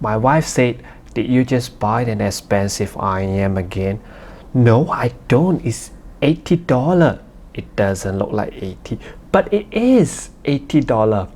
My wife said, did you just buy an expensive IM again? No, I don't. It's $80. It doesn't look like 80, but it is $80.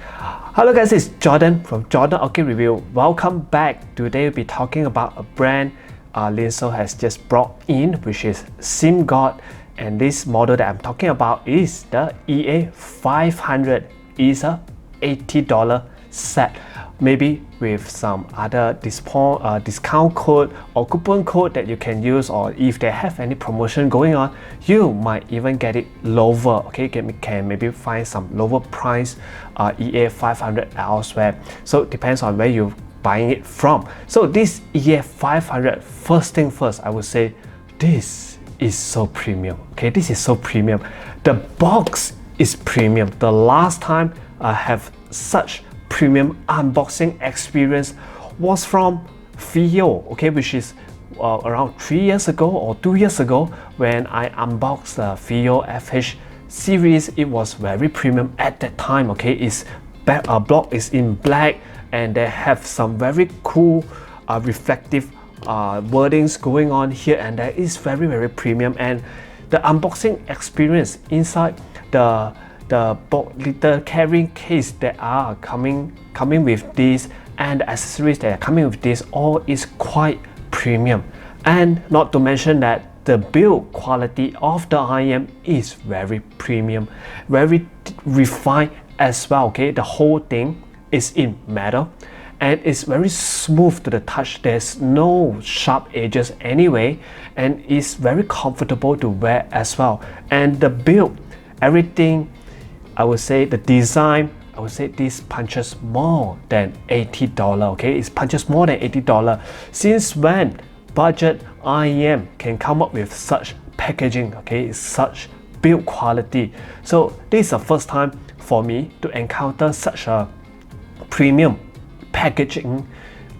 Hello guys, it's Jordan from Jordan Orchid Review. Welcome back. Today we'll be talking about a brand Linso has just brought in, which is Simgot, and this model that I'm talking about is the EA500. It's a $80 set, maybe with some other discount code or coupon code that you can use, or if they have any promotion going on, you might even get it lower. Okay, can maybe find some lower price EA500 elsewhere. So it depends on where you're buying it from. So this EA500, first thing first, I would say this is so premium. Okay, this is so premium. The box is premium. The last time I have such premium unboxing experience was from Fio, okay, which is around 3 years ago or 2 years ago when I unboxed the Fio FH series. It was very premium at that time. Okay, its block is in black and they have some very cool reflective wordings going on here, and that is very premium. And the unboxing experience inside the little carrying case that are coming with this, and the accessories that are coming with this, all is quite premium. And not to mention that the build quality of the IM is very premium, very refined as well. Okay, the whole thing is in metal and it's very smooth to the touch. There's no sharp edges anyway, and it's very comfortable to wear as well. And the build, everything, I would say the design, I would say this punches more than $80. Okay, it punches more than $80. Since when budget IM can come up with such packaging, okay, such build quality? So this is the first time for me to encounter such a premium packaging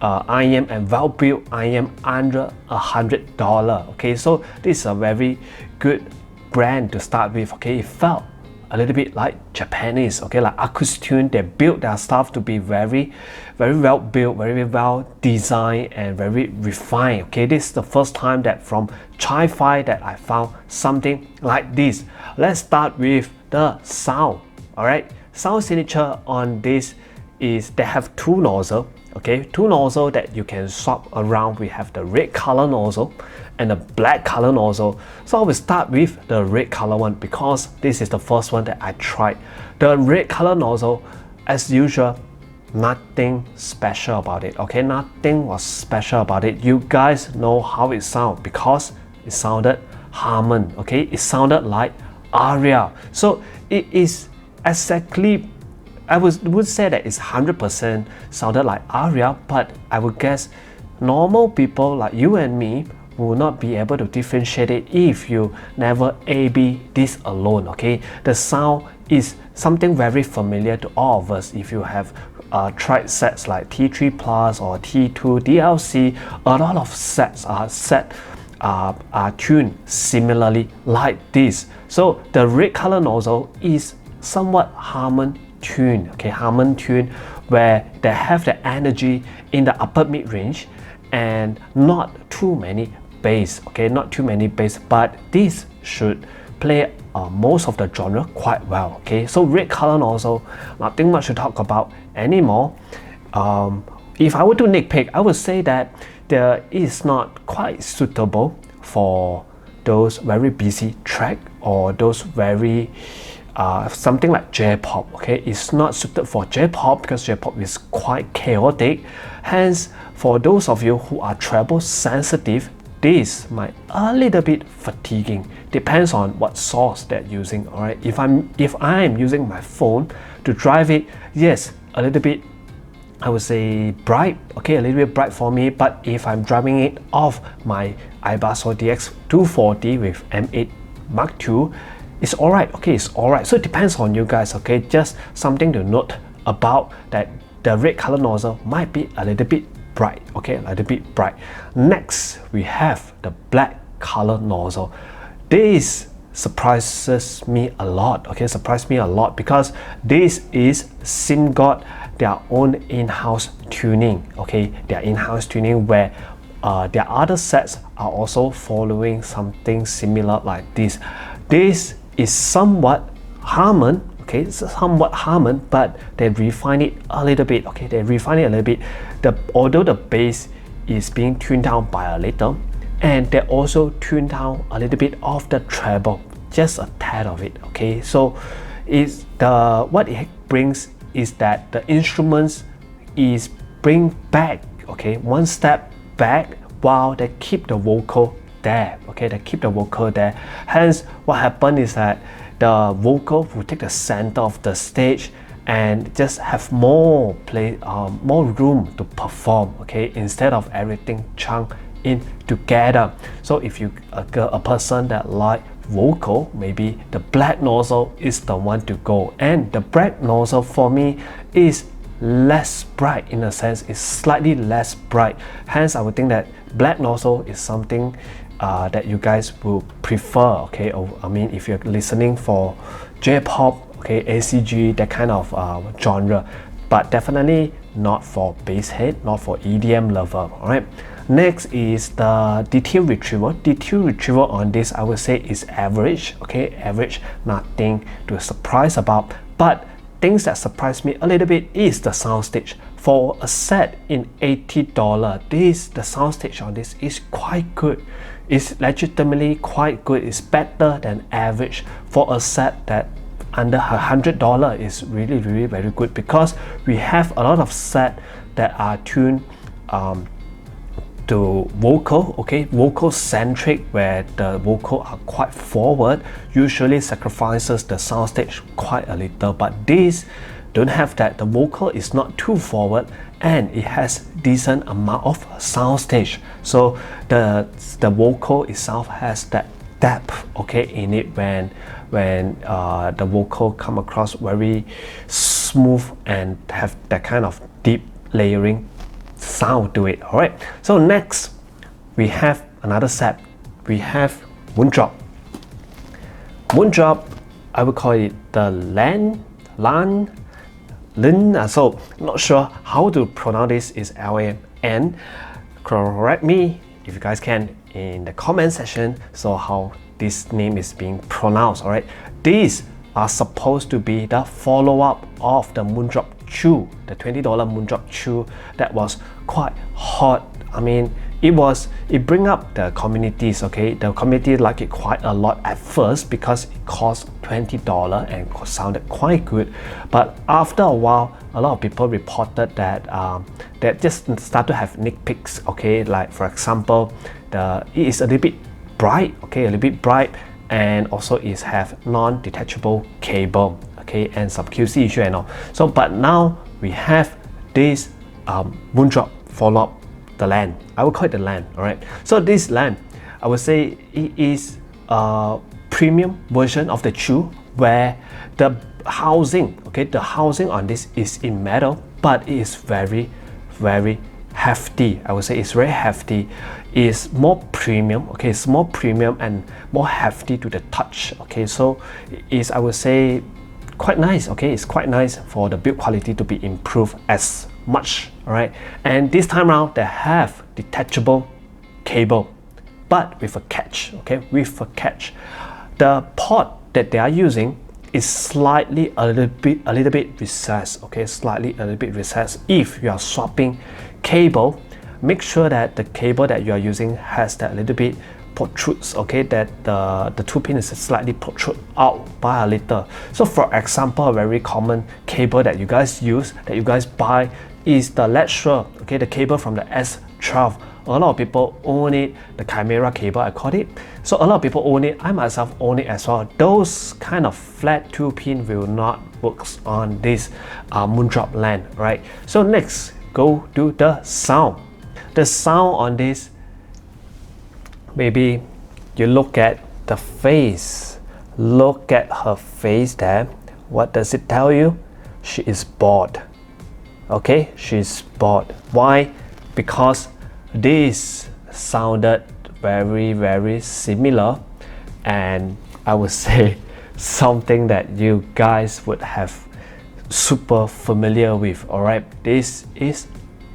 IM and well built IM under $100. Okay, so this is a very good brand to start with. Okay, it felt a little bit like Japanese, okay, like Akustune. They build their stuff to be very well built, very well designed, and very refined. Okay, this is the first time that from Chifi that I found something like this. Let's start with the sound. All right, sound signature on this is they have two nozzles. Okay, two nozzles that you can swap around. We have the red color nozzle and the black color nozzle. So I will start with the red color one because this is the first one that I tried. The red color nozzle, as usual, nothing special about it. Okay, nothing was special about it. You guys know how it sounds because it sounded Harman. Okay, it sounded like Aria. So it is exactly, I would say that it's 100% sounded like Aria, but I would guess normal people like you and me will not be able to differentiate it if you never A/B this alone. Okay, the sound is something very familiar to all of us. If you have tried sets like T3 Plus or T2 DLC, a lot of sets are tuned similarly like this. So the red color nozzle is somewhat Harman tune. Okay, Harman tune where they have the energy in the upper mid range and not too many bass. Okay, not too many bass, but this should play most of the genre quite well. Okay, so red color nozzle, nothing much to talk about anymore. If I were to nitpick, I would say that there is not quite suitable for those very busy track or those very something like J-pop. Okay, it's not suited for J-pop because J-pop is quite chaotic. Hence, for those of you who are treble sensitive, this might a little bit fatiguing. Depends on what source they're using. All right, if I'm using my phone to drive it, yes, a little bit, I would say bright. Okay, a little bit bright for me. But if I'm driving it off my iBusso DX240 with M8 Mark II, it's alright. Okay, it's alright. So it depends on you guys. Okay, just something to note about that. The red color nozzle might be a little bit bright. Okay, a little bit bright. Next, we have the black color nozzle. This surprises me a lot. Okay, surprised me a lot because this is Simgot their own in-house tuning, okay, their in-house tuning where their other sets are also following something similar like this. This is somewhat Harmon, okay, it's somewhat Harmon, but they refine it a little bit, okay, they refine it a little bit. Although the bass is being tuned down by a little, and they also tune down a little bit of the treble, just a tad of it, okay. So is what it brings is that the instruments is bring back, okay, one step back while they keep the vocal there, okay, they keep the vocal there. Hence what happened is that the vocal will take the center of the stage and just have more more room to perform, okay, instead of everything chunked in together. So if you a person that like vocal, maybe the black nozzle is the one to go. And the black nozzle for me is less bright, in a sense, it's slightly less bright. Hence I would think that black nozzle is something that you guys will prefer, okay. I mean, if you're listening for J-pop, okay, ACG, that kind of genre, but definitely not for bass head, not for EDM lover. All right, next is the detail retrieval. Detail retrieval on this, I would say, is average, okay, average, nothing to surprise about. But things that surprised me a little bit is the soundstage. For a set in $80, the soundstage on this is quite good. It's legitimately quite good. It's better than average for a set that under $100 is really very good, because we have a lot of sets that are tuned to vocal, okay, vocal centric, where the vocal are quite forward, usually sacrifices the soundstage quite a little. But this don't have that. The vocal is not too forward and it has decent amount of soundstage, so the vocal itself has that depth, okay, in it when the vocal come across very smooth and have that kind of deep layering sound to it. All right, so next we have another set. We have Moondrop. I would call it the Lan. So not sure how to pronounce this. Is LAN. Correct me if you guys can in the comment section, so how this name is being pronounced. All right, these are supposed to be the follow-up of the Moondrop Chew, the $20 Moondrop Chew that was quite hot. I mean, it bring up the communities, okay. The community like it quite a lot at first because it cost $20 and sounded quite good. But after a while, a lot of people reported that they just start to have nitpicks, okay. Like for example, it is a little bit bright, okay, a little bit bright, and also it have non-detachable cable, okay, and some QC issue and all. So but now we have this Moondrop follow-up, the Lan. I would call it the Lan. All right, so this Lan, I would say it is a premium version of the Chew, where the housing, okay, the housing on this is in metal, but it is very hefty. I would say it's very hefty. It's more premium, okay, it's more premium and more hefty to the touch, okay. So it's, I would say, quite nice, okay. It's quite nice for the build quality to be improved as much. All right, and this time around they have detachable cable, but with a catch, okay, with a catch. The port that they are using is slightly a little bit recessed, okay, slightly a little bit recessed. If you are swapping cable, make sure that the cable that you are using has that little bit protrudes, okay, that the two pin is slightly protrude out by a little. So for example, a very common cable that you guys use, that you guys buy, is the lateral, okay, the cable from the S12. A lot of people own it, the Chimera cable I call it. So a lot of people own it. I myself own it as well. Those kind of flat two pin will not work on this Moondrop Lan, right? So next, go to the sound. The sound on this, maybe you look at the face. Look at her face there. What does it tell you? She is bored. Okay, she's bored. Why? Because this sounded very similar, and I would say something that you guys would have super familiar with. All right, this is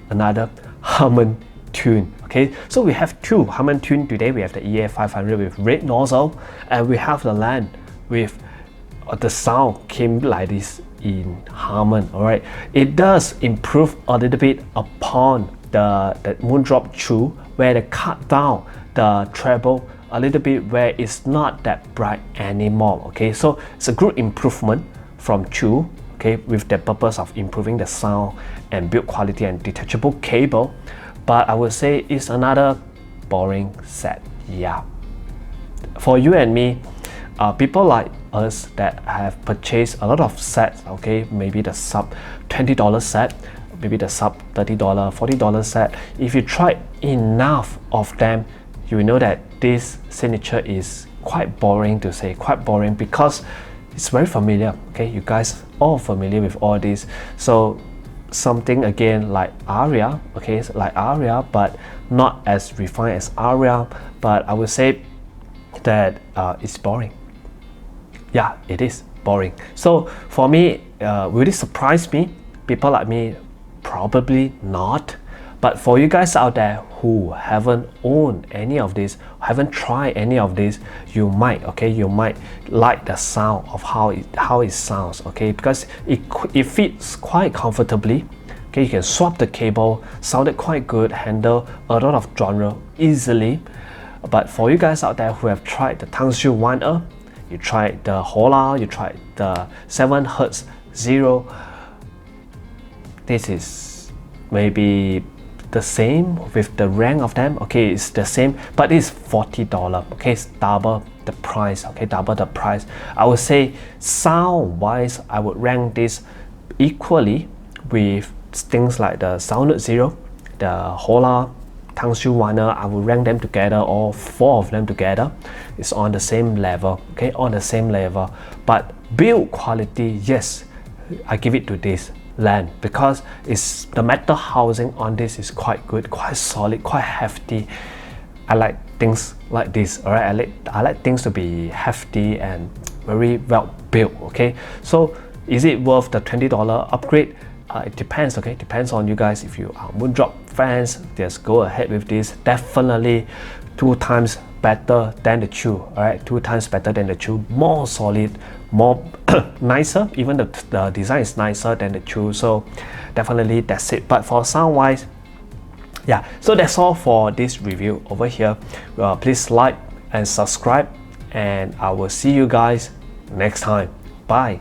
another Harman tune. Okay, so we have two Harman tune today. We have the EA500 with red nozzle, and we have the Lan with the sound came like this in Harman. All right, it does improve a little bit upon the Moondrop 2, where they cut down the treble a little bit, where it's not that bright anymore. Okay, so it's a good improvement from 2. Okay, with the purpose of improving the sound and build quality and detachable cable. But I would say it's another boring set. Yeah, for you and me, people like us that have purchased a lot of sets, okay, maybe the sub $20 set, maybe the sub $30, $40 set, if you try enough of them, you will know that this signature is quite boring to say, quite boring, because it's very familiar. Okay, you guys all familiar with all this. So something again like Aria, okay, like Aria, but not as refined as Aria. But I would say that it's boring. Yeah, it is boring. So for me, will it surprise me? People like me, probably not. But for you guys out there who haven't owned any of this, haven't tried any of this, you might, okay, you might like the sound of how it sounds, okay, because it fits quite comfortably. Okay, you can swap the cable, sounded quite good, handle a lot of genre easily. But for you guys out there who have tried the Tangshu 1er, you tried the Hola, you tried the 7Hz 0, this is maybe the same with the rank of them. Okay, it's the same, but it's $40. Okay, it's double the price. Okay, double the price. I would say sound wise, I would rank this equally with things like the Sound 0, the Hola, Tangshu 1er. I would rank them together, all 4 of them together. It's on the same level. Okay, on the same level. But build quality, yes, I give it to this Lan, because it's the metal housing on this is quite good, quite solid, quite hefty. I like things like this. All right, I like things to be hefty and very well built. Okay, so is it worth the $20 upgrade? It depends. Okay, depends on you guys. If you are Moondrop fans, just go ahead with this. Definitely 2 times better than the 2. All right, 2 times better than the 2, more solid, more nicer. Even the design is nicer than the 2, so definitely that's it. But for sound wise, yeah, so that's all for this review over here. Please like and subscribe, and I will see you guys next time. Bye.